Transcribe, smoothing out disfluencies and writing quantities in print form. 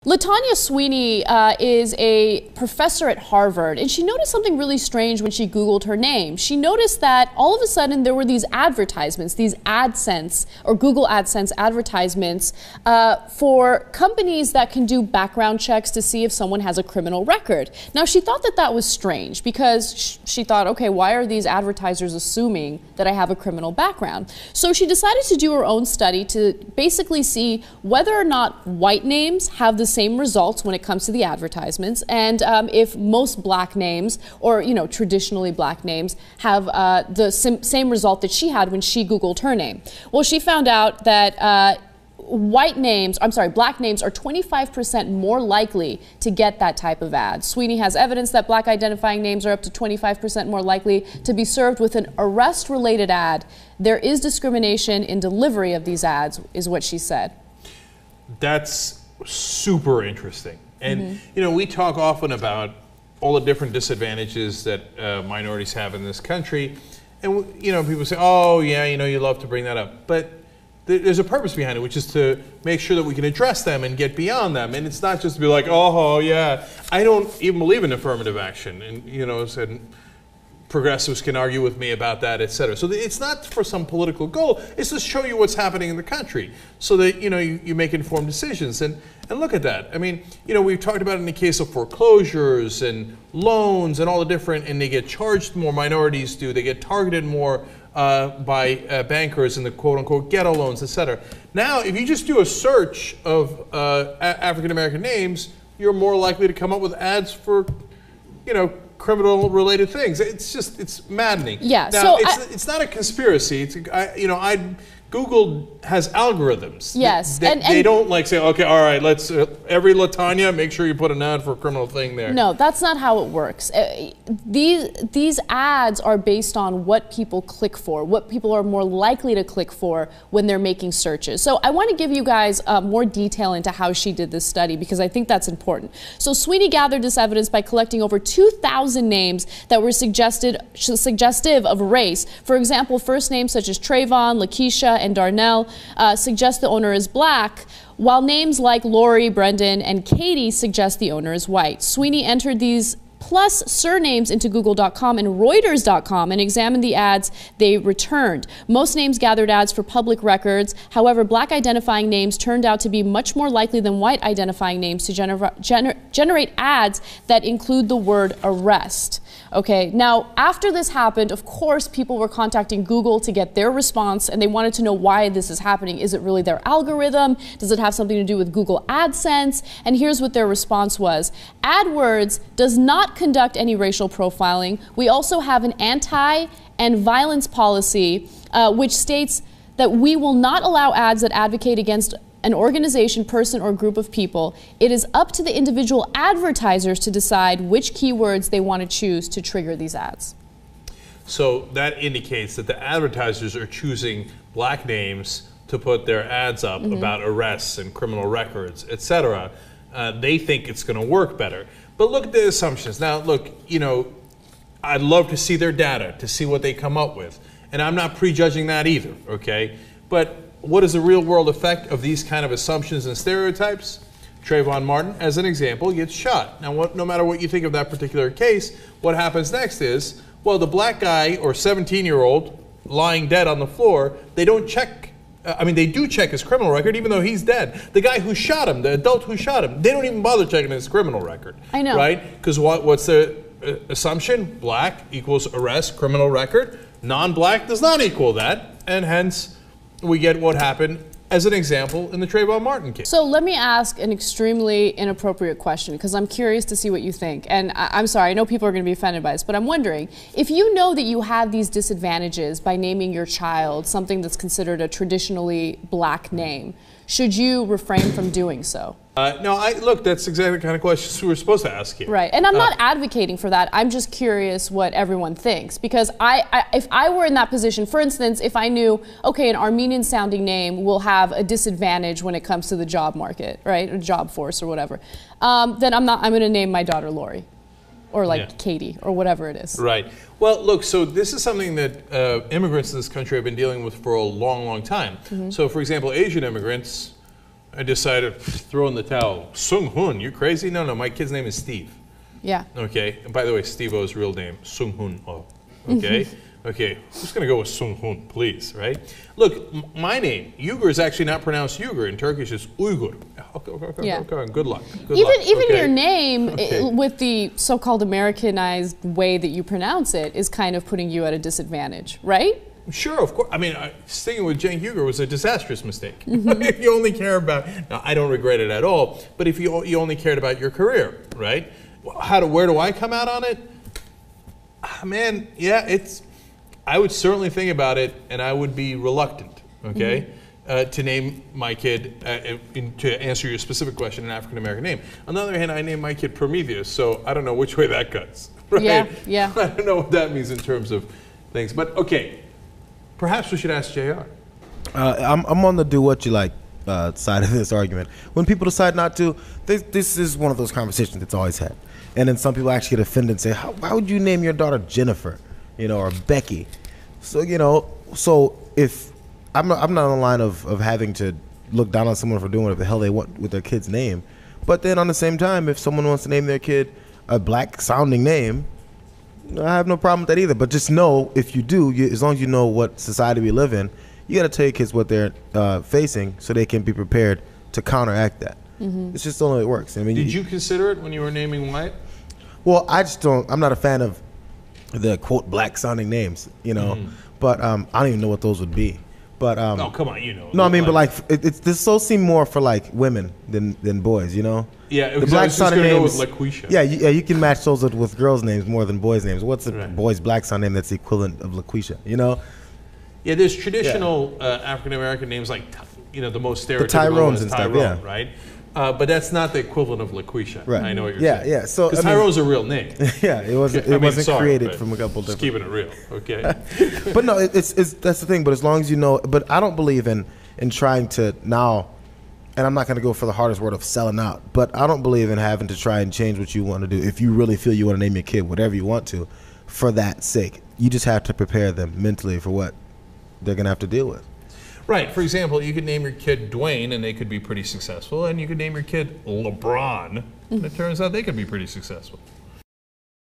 LaTanya Sweeney is a professor at Harvard, and she noticed something really strange when she Googled her name. She noticed that all of a sudden there were these advertisements, these AdSense or Google AdSense advertisements for companies that can do background checks to see if someone has a criminal record. Now, she thought that that was strange because she thought, okay, why are these advertisers assuming that I have a criminal background? So she decided to do her own study to basically see whether or not white names have the same results when it comes to the advertisements, and if most black names, or traditionally black names, have the same result that she had when she Googled her name. Well, she found out that black names are 25% more likely to get that type of ad. Sweeney has evidence that black identifying names are up to 25% more likely to be served with an arrest-related ad. There is discrimination in delivery of these ads, is what she said. That's super interesting. And we talk often about all the different disadvantages that minorities have in this country, and people say, oh yeah, you love to bring that up, but there's a purpose behind it, which is to make sure that we can address them and get beyond them. And it's not just to be like, oh yeah, I don't even believe in affirmative action, and said progressives can argue with me about that, etc. So it's not for some political goal. It's to show you what's happening in the country, so that you make informed decisions. And look at that. I mean, we've talked about it in the case of foreclosures and loans and all the different, and they get charged more. Minorities do. They get targeted more by bankers in the quote-unquote ghetto loans, etc. Now, if you just do a search of African American names, you're more likely to come up with ads for, criminal-related things. It's maddening. Yeah. Now, it's not a conspiracy. Google has algorithms. Yes. They don't say, okay, all right, let's, every LaTanya, make sure you put an ad for a criminal thing there. No, that's not how it works. These ads are based on what people click for, what people are more likely to click for when they're making searches. So I want to give you guys more detail into how she did this study, because I think that's important. So Sweeney gathered this evidence by collecting over 2,000 names that were suggestive of race. For example, first names such as Trayvon, Lakeisha, and Darnell suggest the owner is black, while names like Lori, Brendan, and Katie suggest the owner is white. Sweeney entered these plus surnames into Google.com and Reuters.com and examined the ads they returned. Most names gathered ads for public records. However, black identifying names turned out to be much more likely than white identifying names to generate ads that include the word arrest. Okay, now after this happened, of course, people were contacting Google to get their response, and they wanted to know why this is happening. Is it really their algorithm? Does it have something to do with Google AdSense? And here's what their response was. AdWords does not conduct any racial profiling. We also have an anti and violence policy which states that we will not allow ads that advocate against an organization, person, or group of people. It is up to the individual advertisers to decide which keywords they want to choose to trigger these ads. So that indicates that the advertisers are choosing black names to put their ads up about arrests and criminal records, etc. They think it's going to work better. But look at the assumptions. Now, look, I'd love to see their data, to see what they come up with. And I'm not prejudging that either, okay? But what is the real-world effect of these kind of assumptions and stereotypes? Trayvon Martin, as an example, gets shot. Now, no matter what you think of that particular case, what happens next is, well, the black guy or 17-year-old lying dead on the floor, they don't check. They do check his criminal record, even though he's dead. The guy who shot him, the adult who shot him, they don't even bother checking his criminal record. I know. Right? Because what's the assumption? Black equals arrest, criminal record. Non-black does not equal that, and hence we get what happened as an example in the Trayvon Martin case. So let me ask an extremely inappropriate question, because I'm curious to see what you think. And I'm sorry, I know people are going to be offended by this, but I'm wondering, if you know that you have these disadvantages by naming your child something that's considered a traditionally black name, should you refrain from doing so? No, look, that's exactly the kind of questions we were supposed to ask here. Right, and I'm not advocating for that. I'm just curious what everyone thinks, because if I were in that position, for instance, if I knew, okay, an Armenian-sounding name will have a disadvantage when it comes to the job market, right, or job force or whatever, then I'm going to name my daughter Lori, or Katie, or whatever it is. Right. Well, look, so this is something that immigrants in this country have been dealing with for a long, long time. So, for example, Asian immigrants I decided throw in the towel. Sung Hoon, you crazy? No, my kid's name is Steve. Yeah. Okay. And by the way, Steve-O's real name, Sung Hoon Oh. Okay. Okay. Who's gonna go with Sung Hoon, please? Right. Look, my name Uyghur is actually not pronounced Uyghur. In Turkish, it's Uyghur. Okay. Yeah. Okay. Good luck. Good Even luck. Okay? your name, Okay. with the so-called Americanized way that you pronounce it, is kind of putting you at a disadvantage, right? Sure, of course. I mean, sticking with Cenk Uyghur was a disastrous mistake. If you only care about, now I don't regret it at all, but if you only cared about your career, right? Where do I come out on it? Man, yeah, I would certainly think about it, and I would be reluctant, okay, to name my kid, to answer your specific question, an African-American name. On the other hand, I named my kid Prometheus, so I don't know which way that cuts, right? Yeah. I don't know what that means in terms of things, but okay. Perhaps we should ask JR. I'm on the do what you like side of this argument. When people decide not to, this is one of those conversations that's always had. And then some people actually get offended and say, why would you name your daughter Jennifer, or Becky? So, so if I'm not on the line of having to look down on someone for doing whatever the hell they want with their kid's name. But then on the same time, if someone wants to name their kid a black sounding name, I have no problem with that either. But just know, if you do, as long as you know what society we live in, you got to tell your kids what they're facing so they can be prepared to counteract that. It's just the only way it works. I mean, Did you consider it when you were naming Wyatt? Well, I'm not a fan of the quote black sounding names, but I don't even know what those would be. But oh, come on, No, I mean, but like this so seem more for like women than boys, Yeah, the black sounding names. Go with LaQuisha. Yeah, you can match those with girls' names more than boys' names. What's a boy's black sounding name that's the equivalent of LaQuisha? Yeah, there's traditional African American names like the most stereotypical Tyrones is and stuff, Tyrone, yeah. right? But that's not the equivalent of LaQuisha. Right. I know what you're saying. Yeah. So because Tyrone's a real name. Yeah, it wasn't. It wasn't created from a couple just different. keeping it real, okay? But no, it's that's the thing. But as long as you know, but I don't believe in trying to now, and I'm not going to go for the hardest word of selling out. But I don't believe in having to try and change what you want to do. If you really feel you want to name your kid whatever you want to, for that sake, you just have to prepare them mentally for what they're going to have to deal with. Right. For example, you could name your kid Dwayne, and they could be pretty successful, and you could name your kid LeBron, and it turns out they could be pretty successful.